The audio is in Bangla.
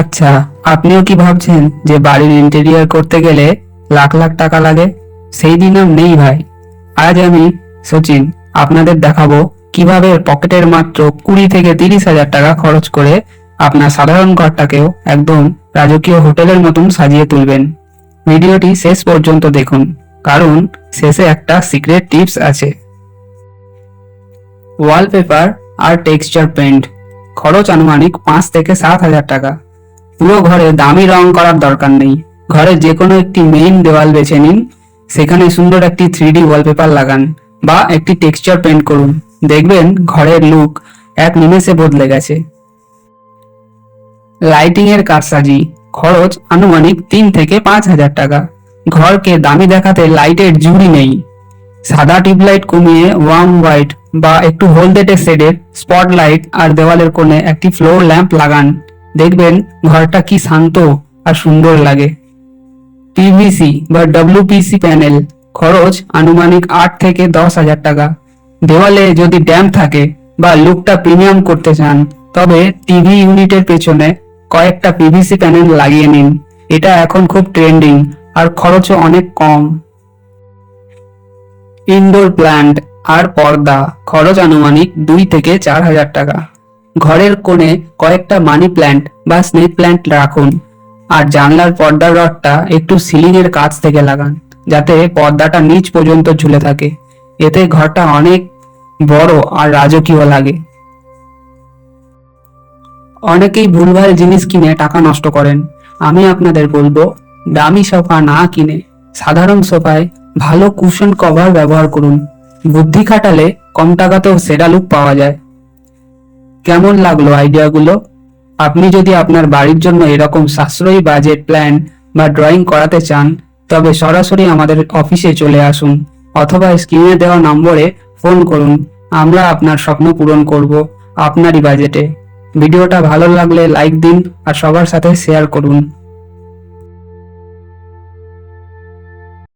আচ্ছা, আপনিও কি ভাবছেন যে বাড়ির ইন্টেরিয়র করতে গেলে লাখ লাখ টাকা লাগে? সেই দিন আর নেই ভাই। আজ আমি সচিন আপনাদের দেখাবো কিভাবে পকেটের মাত্র 20 থেকে 30 হাজার টাকা খরচ করে আপনার সাধারণ ঘরটাকেও একদম রাজকীয় হোটেলের মতন সাজিয়ে তুলবেন। ভিডিওটি শেষ পর্যন্ত দেখুন, কারণ শেষে একটা সিক্রেট টিপস আছে। ওয়ালপেপার আর টেক্সচার পেইন্ট, খরচ আনুমানিক 5 থেকে 7 হাজার টাকা। পুরো ঘরে দামি রং করার দরকার নেই, ঘরের যে কোনো একটি মেইন দেওয়াল বেছে নিন, সেখানে সুন্দর একটি 3D ওয়ালপেপার লাগান বা একটি টেক্সচার পেইন্ট করুন। দেখবেন ঘরের লুক এক নিমেষে বদলে গেছে। লাইটিং এর কারসাজি, খরচ আনুমানিক 3 থেকে 5 হাজার টাকা। ঘরকে দামি দেখাতে লাইটের জুড়ি নেই, সাদা টিউবলাইট কমিয়ে ওয়ার্ম হোয়াইট বা একটু হলদেটে শেডের স্পটলাইট আর দেওয়ালের কোণে একটি ফ্লোর ল্যাম্প লাগান। দেখবেন ঘরটা কি শান্ত আর সুন্দর লাগে। পিভিসি বা ডব্লিউপিসি প্যানেল, খরচ আনুমানিক 8 থেকে 10 হাজার টাকা। দেওয়ালে যদি ড্যাম্প থাকে বা লুকটা প্রিমিয়াম করতে চান, তবে টিভি ইউনিটের পেছনে কয়েকটা পিভিসি প্যানেল লাগিয়ে নিন। এটা এখন খুব ট্রেন্ডিং আর খরচও অনেক কম। ইনডোর প্ল্যান্ট আর পর্দা, খরচ আনুমানিক 2 থেকে 4 হাজার টাকা। ঘরের কোণে কয়েকটা মানি প্ল্যান্ট বা স্নেক প্ল্যান্ট রাখুন, আর জানলার পর্দার রডটা একটু সিলিং এর কাছ থেকে লাগান, যাতে পর্দাটা নিচ পর্যন্ত ঝুলে থাকে। এতে ঘরটা অনেক বড় আর রাজকীয় লাগে। অনেকেই ভুলভাল জিনিস কিনে টাকা নষ্ট করেন। আমি আপনাদের বলবো, দামি সোফা না কিনে সাধারণ সোফায় ভালো কুশন কভার ব্যবহার করুন। বুদ্ধি খাটালে কম টাকাতেও সেরা লুক পাওয়া যায়। কেমন লাগলো আইডিয়াগুলো? আপনি যদি আপনার বাড়ির জন্য এরকম সাশ্রয়ী বাজেট প্ল্যান বা ড্রয়িং করাতে চান, তবে সরাসরি আমাদের অফিসে চলে আসুন অথবা স্ক্রিনে দেওয়া নম্বরে ফোন করুন। আমরা আপনার স্বপ্ন পূরণ করব আপনারই বাজেটে। ভিডিওটা ভালো লাগলে লাইক দিন আর সবার সাথে শেয়ার করুন।